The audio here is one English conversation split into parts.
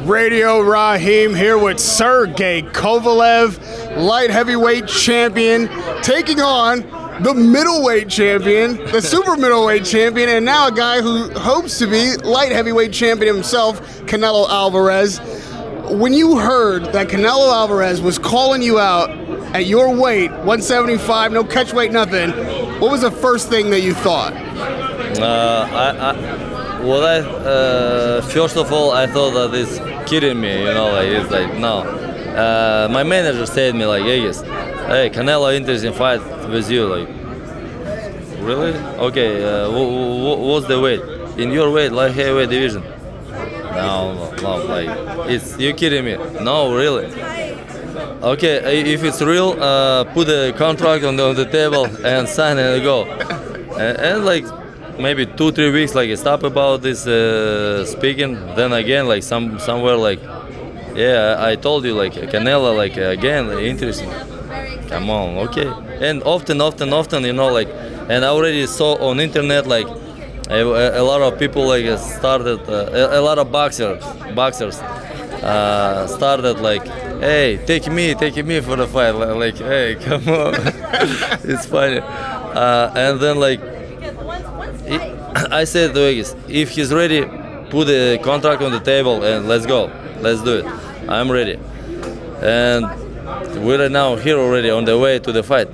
Radio. Rahim here with Sergey Kovalev, light heavyweight champion, taking on the middleweight champion, the super middleweight champion, and now a guy who hopes to be light heavyweight champion himself, Canelo Alvarez. When you heard that Canelo Alvarez was calling you out at your weight, 175, no catch weight, nothing, what was the first thing that you thought? First of all, I thought that it's kidding me, it's like, no. My manager said me like, hey, Canelo interesting fight with you, like, really? Okay, what's the weight? In your weight, light heavyweight division? No, like, you kidding me? No, really? Okay, if it's real, put a contract on the table and sign and go. And like, maybe 2-3 weeks, like, stop about this speaking. Then again, like, somewhere, like, yeah, I told you, like, Canelo, like, again, interesting. Come on, okay. And often, like, and I already saw on internet, like, a lot of people, like, started, a lot of boxers started, like, hey, take me for the fight. Like, hey, come on. It's funny. And then, like, I said to Vegas, if he's ready, put a contract on the table and let's go. Let's do it. I'm ready. And we're now here already on the way to the fight.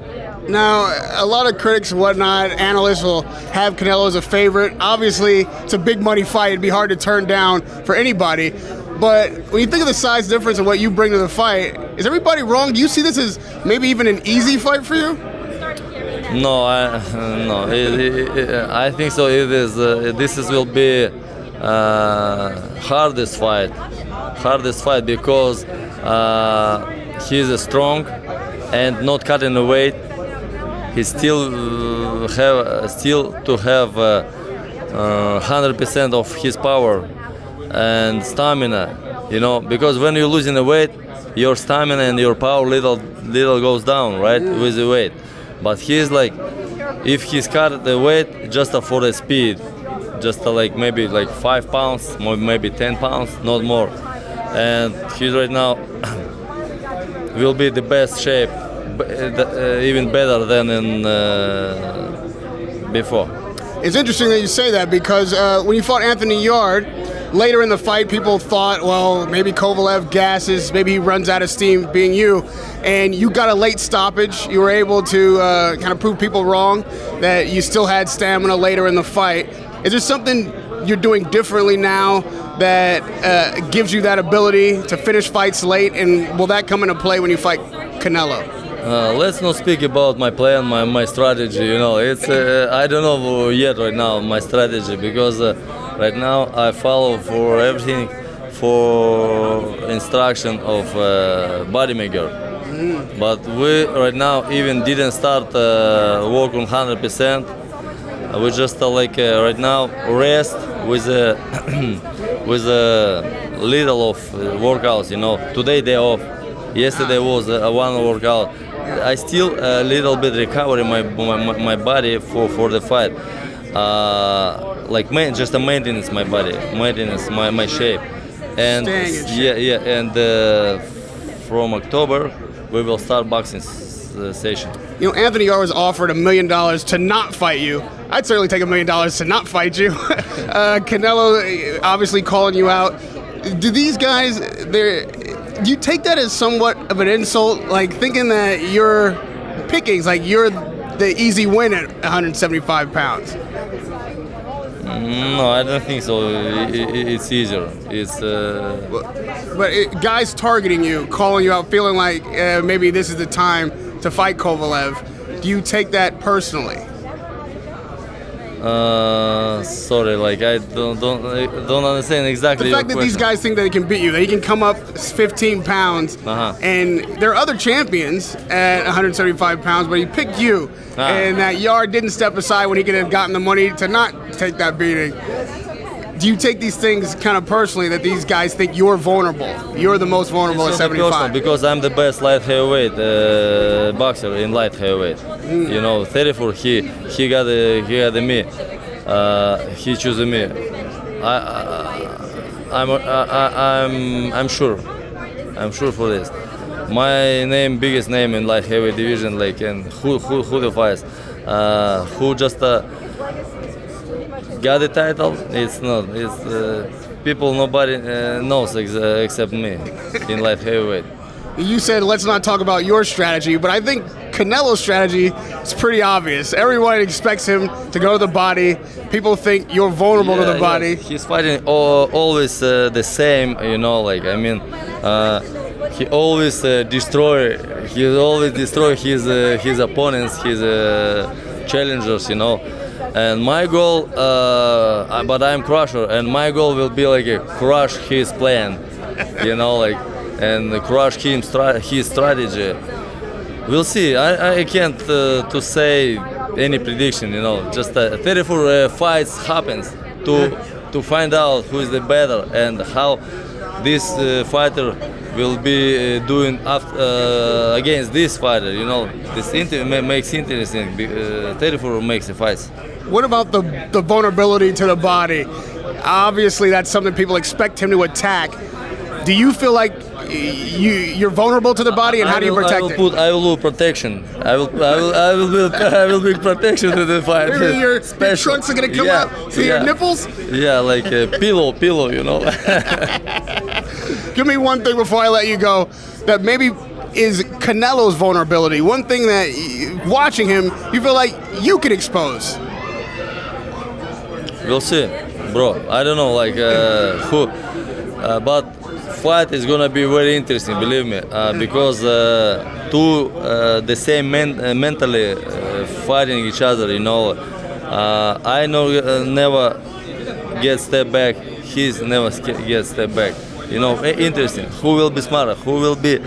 Now, a lot of critics and whatnot, analysts will have Canelo as a favorite. Obviously, it's a big money fight. It'd be hard to turn down for anybody. But when you think of the size difference of what you bring to the fight, is everybody wrong? Do you see this as maybe even an easy fight for you? No, I think so. It is. Will be hardest fight because he's strong and not cutting the weight. He still have 100% of his power and stamina. Because when you're losing the weight, your stamina and your power little goes down, right, with the weight. But he's like, if he's cut the weight just for the speed, just like maybe like 5 pounds, maybe 10 pounds, not more. And he's right now will be the best shape, even better than in before. It's interesting that you say that because when you fought Anthony Yard, later in the fight, people thought, well, maybe Kovalev gasses, maybe he runs out of steam being you, and you got a late stoppage. You were able to kind of prove people wrong, that you still had stamina later in the fight. Is there something you're doing differently now that gives you that ability to finish fights late, and will that come into play when you fight Canelo? Let's not speak about my plan, my strategy. It's I don't know yet right now my strategy because right now I follow for everything for instruction of bodymaker. But we right now even didn't start work on 100%. We just right now rest with a little of workouts. Today day off. Yesterday was one workout. I still a little bit recover my body for the fight. Just a maintenance my body, maintenance my shape. And and from October we will start boxing session. Anthony Yard was offered $1 million to not fight you. I'd certainly take $1 million to not fight you. Canelo obviously calling you out. Do these guys, do you take that as somewhat of an insult, like thinking that your pickings, like you're the easy win at 175 pounds? No, I don't think so. It's easier. It's. But guys targeting you, calling you out, feeling like maybe this is the time to fight Kovalev. Do you take that personally? Sorry, like I don't understand exactly. The fact that these guys think that they can beat you, that he can come up 15 pounds, and there are other champions at 175 pounds, but he picked you, and that Yard didn't step aside when he could have gotten the money to not take that beating. Do you take these things kind of personally, that these guys think you're vulnerable? You're the most vulnerable at 75? Because I'm the best light heavyweight boxer in light heavyweight. 34. He got me. He chose me. I'm sure. I'm sure for this. My biggest name in light heavy division, like, and who the fights, who just got the title. It's not. It's people nobody knows except me in light heavyweight. You said let's not talk about your strategy, but I think Canelo's strategy is pretty obvious. Everyone expects him to go to the body. People think you're vulnerable to the body. He's fighting always the same, you know. Like, I mean, he always destroy. He always destroy his opponents, his challengers, you know. And my goal, but I'm crusher, and my goal will be like crush his plan, you know, like, and crush his strategy. We'll see. I can't to say any prediction, you know. Just 34 fights happens to find out who is the better and how this fighter will be doing after against this fighter. You know, this makes interesting. 34 makes the fights. What about the vulnerability to the body? Obviously, that's something people expect him to attack. Do you feel like you're vulnerable to the body, and how do you protect it? I will do protection. I will bring protection to the fight. Maybe your trunks are gonna come out to your nipples. Yeah, like a pillow, you know. Give me one thing before I let you go that maybe is Canelo's vulnerability. One thing that watching him, you feel like you could expose. We'll see, bro. I don't know, like who, but fight is gonna be very interesting, believe me, because two the same mentally fighting each other. You know, I know never get step back. He's never get step back. You know, interesting. Who will be smarter? Who will be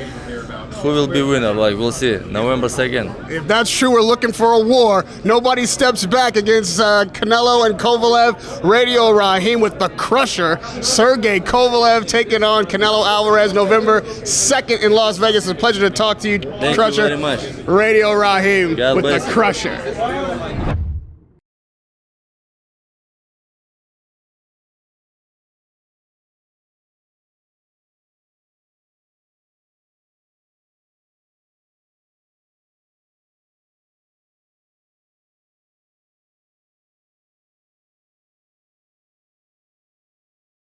winner? Like, we'll see. November 2nd. If that's true, we're looking for a war. Nobody steps back against Canelo and Kovalev. Radio Rahim with the crusher. Sergey Kovalev taking on Canelo Alvarez November 2nd in Las Vegas. It's a pleasure to talk to you, Thank Crusher. you very much. Radio Rahim God with bless the you. crusher.